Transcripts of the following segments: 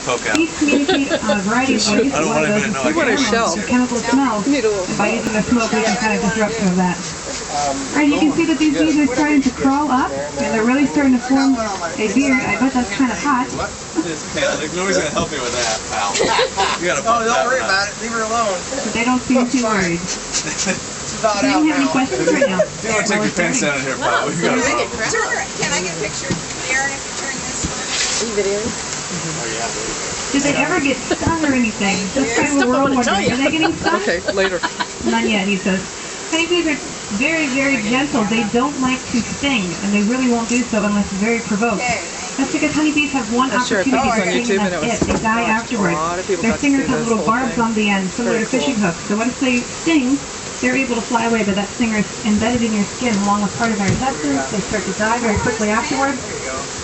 poke out. Bees communicate a variety of ways. I don't want anybody to know. You want a shell. Chemical smells. By using the smoke, we can kind of disrupt some of that. Alright, you can see that these bees are starting to crawl up, and they're really starting to form a beard. I bet that's kind of hot. Nobody's going to help you with that, pal. You gotta don't worry about it. Leave her alone. But they don't seem too worried. Do you have any questions right now? You want to take your pants down in here, pal. We got a problem. Can I get a picture, Daren, if you turn this one? Are you videoing? Did they ever get stung or anything? Just kind of Stuff I want to tell you. Are they getting stung? Okay, later. Not yet, he says. Honeybees are very, very gentle. They don't like to sting, and they really won't do so unless very provoked. That's because honeybees have one opportunity to sting, and that's it. They die afterwards. Their stingers have little barbs on the end, similar to fishing hooks. So once they sting, they're able to fly away, but that stinger is embedded in your skin along with part of their intestines. They start to die very quickly afterwards.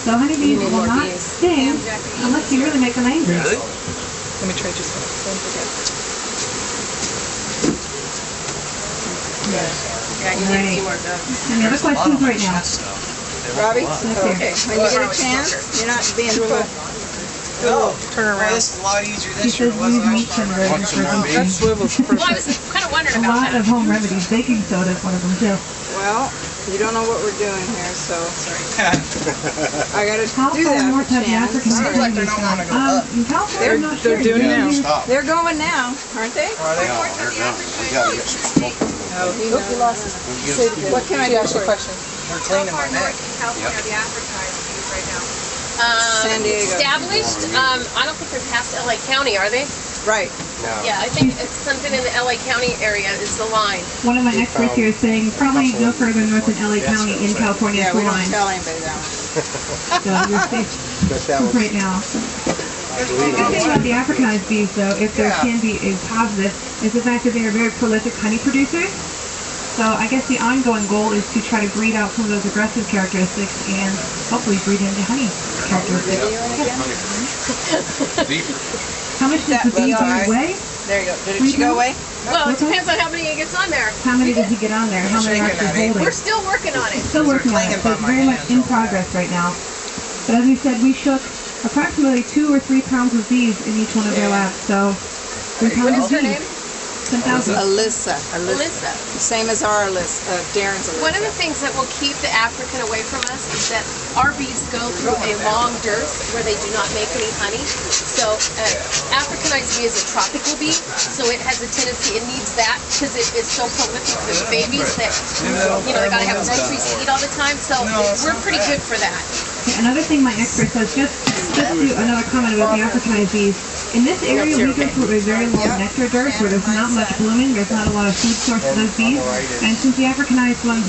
So honeybees will not sting unless you really make them angry. Really? Let me try just one. Don't forget. Yeah, you need to see more of those. Any other questions right now? Robbie? Okay. When you get a chance, you're not being full. No. Turn around. This is a lot easier He this year says than it we was use last meat year. converters. That swivel's Well, I perfect. was kind of wondering A about lot that. of home remedies. Baking soda is one of them too. Well, you don't know what we're doing here, so I gotta How do far that north for have the Shannon. African Seems like they don't want to go up. In California, I'm not sure. They're doing now. They're going now, aren't they? Are they? No, they're not. We gotta get some smoke. Oh, he knows. What can I do for you? They're cleaning my neck. California are the advertised bees right now? San Diego. Established, I don't think they're past LA County, are they? Right. Yeah, I think it's something in the LA County area is the line. One of my experts here is saying probably no further north than LA County in California Yeah, is we the don't line. tell anybody that one. So you're safe right now. The good thing about the Africanized bees, though, if there can be a positive, is the fact that they are very prolific honey producers. So I guess the ongoing goal is to try to breed out some of those aggressive characteristics and hopefully breed into honey characteristics. How much does the bee weigh? There you go. Did she go away? Well, it depends on how many gets on there. How many does he get on there? How many are actually holding? We're still working on it. Still working on it, so it's very much in progress right now. But as we said, we shook approximately 2 or 3 pounds of bees in each one of their labs. So 3 pounds of What's her bees. name? 10,000. Alyssa. Alyssa. Same as our Alyssa, Daren's Alyssa. One of the things that will keep the African away from us is that our bees go through a long dearth where they do not make any honey. So Africanized bee is a tropical bee, so it has a tendency, it needs that because it is so prolific with babies that, you know, they gotta have groceries to eat all the time. So we're pretty good for that. Okay, another thing my expert says, just to another comment about the Africanized bees, in this area we go through a very long nectar dearth where there's not much blooming, there's not a lot of food source for those bees, and since the Africanized ones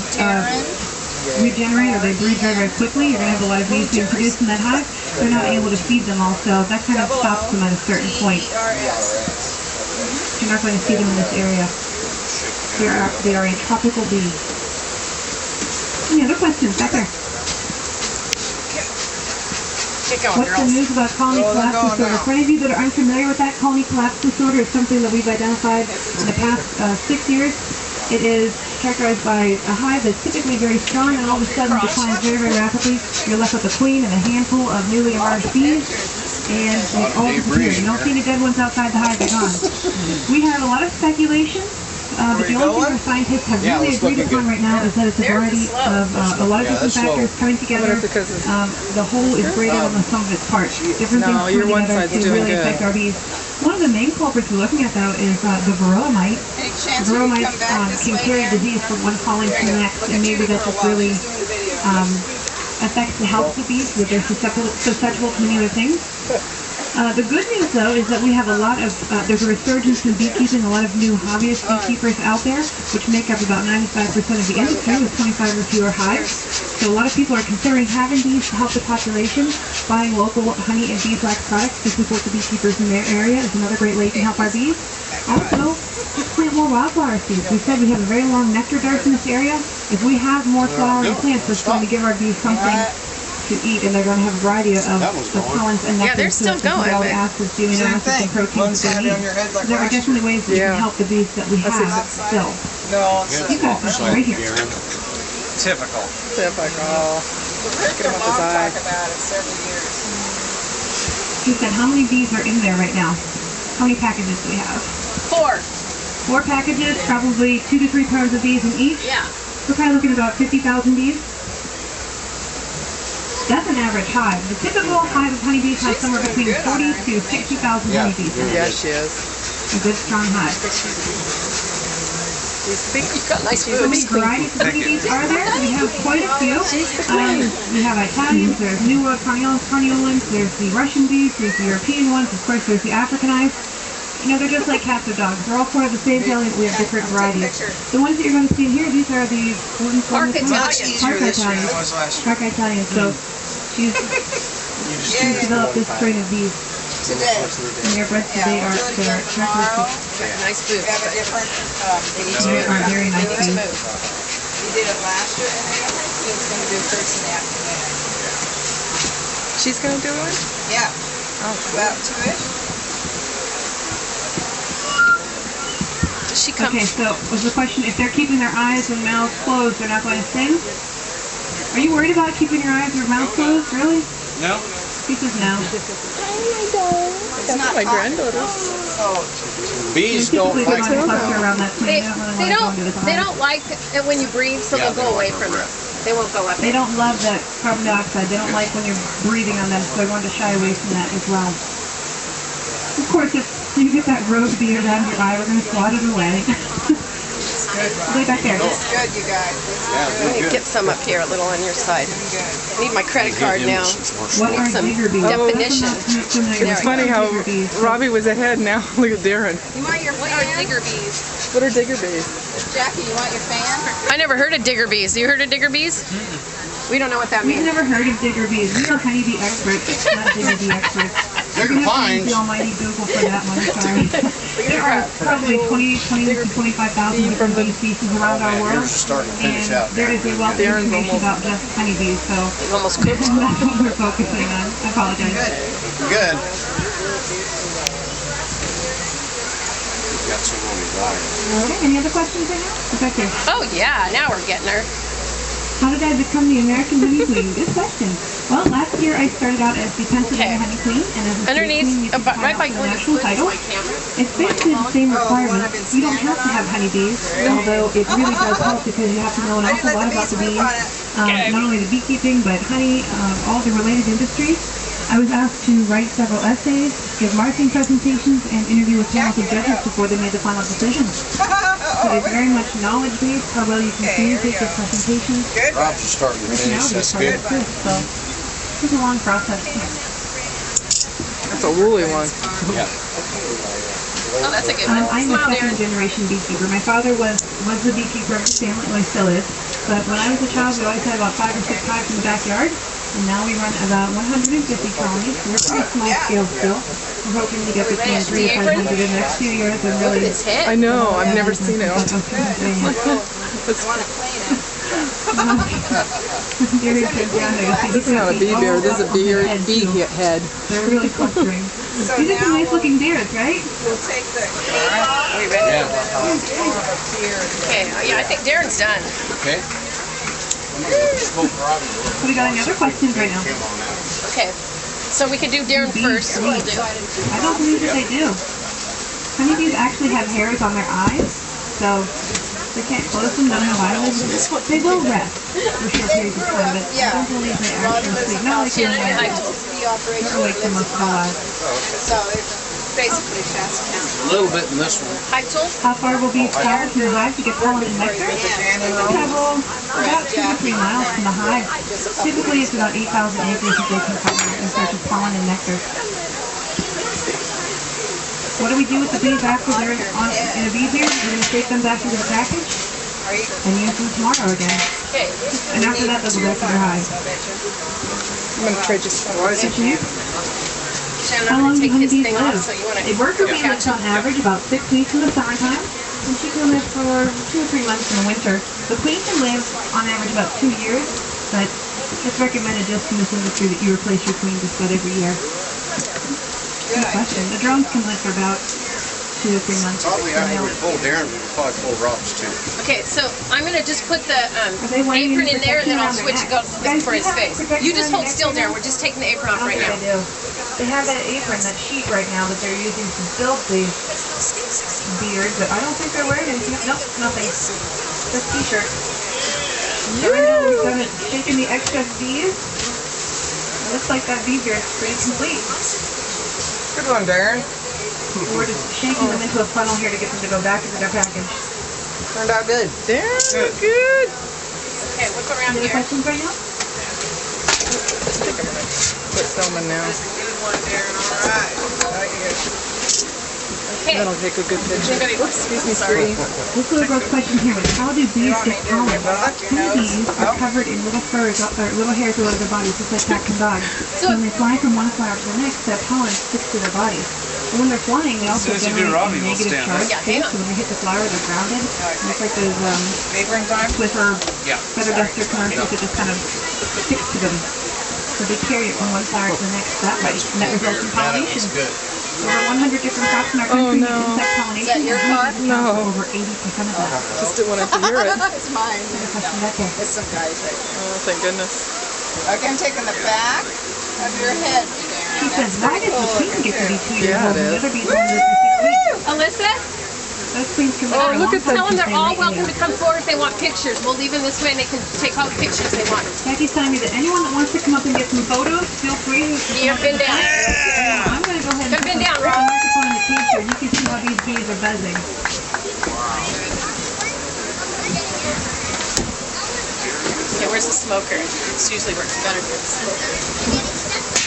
regenerate or they breed very, very quickly, you're going to have a lot of bees being produced in that hive, they're not able to feed them all, so that kind of stops them at a certain point. You're not going to see them in this area. They are a tropical bee. Any other questions back there? What's the news about colony collapse disorder? For any of you that are unfamiliar with that, colony collapse disorder is something that we've identified in the past 6 years. It is characterized by a hive that's typically very strong and all of a sudden declines very, very rapidly. You're left with a queen and a handful of newly emerged bees, and they all disappear. You don't see any dead ones outside the hive, they're gone. We have a lot of speculation. But the only thing our scientists have really agreed upon right now is that it's a variety of a lot of different factors coming together. The whole is greater than the sum of its parts. Different things coming together to really affect our bees. One of the main culprits we're looking at, though, is the varroa mite. Varroa mites can carry disease from one colony to the next, and maybe that just really affects the health of the bees, that they're susceptible to many other things. The good news, though, is that we have a lot of, there's a resurgence in beekeeping, a lot of new hobbyist beekeepers out there, which make up about 95% of the industry with 25 or fewer hives. So a lot of people are considering having bees to help the population. Buying local honey and beeswax products to support the beekeepers in their area is another great way to help our bees. Also, just plant more wildflower seeds. We said we have a very long nectar dearth in this area. If we have more flowering plants, that's going to give our bees something to eat, and they're going to have a variety of pollens and nectar. Yeah, they're still going. All the acids, the amino acids, and proteins that they need. There are definitely ways that we can help the bees that we have still. No, it's You got this right here. Typical. Typical. Look at him with his eye. Talk about it several years. She said, how many bees are in there right now? How many packages do we have? 4. 4 packages, probably 2 to 3 pairs of bees in each. Yeah. We're probably looking at about 50,000 bees. That's an average hive. The typical hive of honeybees has somewhere between 40 to 60,000 honeybees in it. Yeah, she is. A good strong hive. You've got nice How many varieties of honeybees are there? We have quite a few. We have Italians, there's New World Carniolans, there's the Russian bees, there's the European ones, of course there's the Africanized. You know, they're just like cats or dogs. They're all part of the same family, but we have different varieties. The ones that you're going to see here, these are the Park Italians. Easier this year than it was last year. Park Italians. So she's developed this strain of bees. Today. And their breasts today are characteristic. Nice food. We have a different, They are very nice Nice bees. food. we did it last year, and he was gonna do first in the afternoon. She's gonna do it? Yeah, Oh, about 2-ish. Does she come? Okay, so was the question, if they're keeping their eyes and mouths closed, they're not going to sting? Are you worried about keeping your eyes or mouth closed, really? No? He says no. that's my granddaughter. Bees Typically, don't they like don't cluster around that They, point. they They don't don't want to go into the they hive. don't like it when you breathe, so they'll go away from it. They won't go up. They don't love that carbon dioxide. They don't like when you're breathing on them, so they want to shy away from that as well. Of course, if you get that rogue bee around your eye, we're going to swat it away. Way back there. It's good, you guys. Let me get some up here a little on your side. I need my credit card now. What are some digger bees? definition. It's funny how Robbie was ahead now. Look at Daren. You want your What are fan? digger bees? What are digger bees? Jackie, you want your fan? I never heard of digger bees. You heard of digger bees? We don't know what that We've means. never heard of digger bees. We are honeybee experts, not digger bee experts. Digger You're gonna have to use pines. the almighty Google for that one, sorry. There are probably 20 to 25,000 different bee species around our world. Yours is starting to finish And out. there is a wealth of information about just honeybees, so It's almost cooked. that's what we're focusing on. I apologize. Good. Got some on his eye. Okay, any other questions right now? Back here. Oh yeah, now we're getting her. How did I become the American Honey Queen? Good question. Well, last year I started out as the Pennsylvania Okay. Honey Queen, and as a Underneath, state queen, you can try right out by for the Glenda's national foot is title. my camera. It's basically the same requirement. You don't have to have honeybees, although it really does help because you have to know an awful lot about the bees, not only the beekeeping, but honey, all the related industries. I was asked to write several essays, give marketing presentations, and interview with talented judges before they made the final decision. So it's very much knowledge-based, how well you can communicate your presentations, Rob's just starting to finish. personality That's part good. of it too. So it was a long process. That's a woolly one. Oh, that's a good one. I'm a Smile, Daren. second-generation beekeeper. My father was the beekeeper of the family, well, he still is. But when I was a child, we always had about 5 or 6 hives in the backyard. And now we run about 150 colonies. So we're pretty small scale still. We're hoping to get between 300 to 500 in the next few years. And Look at really, his head. I know, I've never seen it. Want to clean it? This is not a bee bear, this is a bee head. They're really clustering. So These are some now nice looking deers, right? we'll take the cape off. Are we ready? Okay, yeah, I think Daren's done. Okay. So we got any other questions right now? Okay, so we can do Daren first. We'll do. I don't believe that they do. Honeybees actually have hairs on their eyes, so they can't close them, don't have eyelids. They will rest for short periods of time, but I don't believe they actually sleep. Not like in Shannon, The operation they're awake for most of their lives. So it's basically chest count. A little bit in this one. Hive tool? How far will bees travel from the hive to get pollen and nectar? They travel about 2 to 3 miles from the hive. Typically, it's about 8,000 acres that they can cover in search of pollen and nectar. What do we do with the bees after they're in a bee beer? We're going to take them back into the package and use them tomorrow again. Okay. And after that, they'll go back to their hive. I'm gonna try just Shannon, How I'm long gonna do take his honeybees thing live? off, so you wanna A worker bee catch lives on average about 6 weeks in the summertime, and she can live for 2 or 3 months in the winter. The queen can live on average about 2 years, but it's recommended just in this industry that you replace your queen just about every year. Good question. The drones can live for about 2 2 to 3 months. Probably after we pull Daren, we could probably pull Robbie's too. Okay, so I'm gonna just put the they wearing apron in there, and then I'll protection switch around it their go neck? for his face. You just hold still, Daren. We're just taking the apron off right now. They do. They have that apron, that sheet right now that they're using to build the beard, but I don't think they're wearing anything. Nope, nothing. Just t-shirt. So right now we've done it, taking the excess bees. It looks like that bee beard is pretty complete. Good one, Daren. We're just shaking them into a funnel here to get them to go back into their package. Turned out good. Daren, good. Okay, look around Any here. questions right now? I think I'm gonna quit filming now. Okay. That'll take a good picture. Excuse me, Sorry. This little girl's question here was, how do bees get pollen? Honeybees are covered in little furs, or little hairs all over their bodies, just like cats and dogs. So when they fly from one flower to the next, that pollen sticks to their bodies. And when they're flying, they also As soon as you do generate Robbie, a we'll negative stand charge. up. Yeah, hang on. So when they hit the flower, they're grounded. And it's like those Apron time? Swiffer Yeah. feather duster cards that just kind of sticks to them. So they carry it from one flower to the next that way. And that results in pollination. Good. Over 100 different crops in our country use insect pollination. Is that your pot? No. Over 80% of that. Just didn't want to hear it. It's mine. Okay. It's some guy's right Oh, thank goodness. there. Okay, I'm taking the back of your head, Daren. She says, why does the queen get to be 2 years Yeah, old it and the is. other bees only live for 6 weeks? Alyssa, Those queens can live for a look long at the- time tell them since they're they all lay welcome to eggs. come forward if they want pictures. We'll leave them this way, and they can take all the pictures they want. Jackie's telling me that anyone that wants to come up and get some photos, feel free. You've been down. I'm going to go ahead and Come put down, the Rob. microphone in the cage here. You can see how these bees are buzzing. Okay, where's the smoker? This usually works better for the smoker.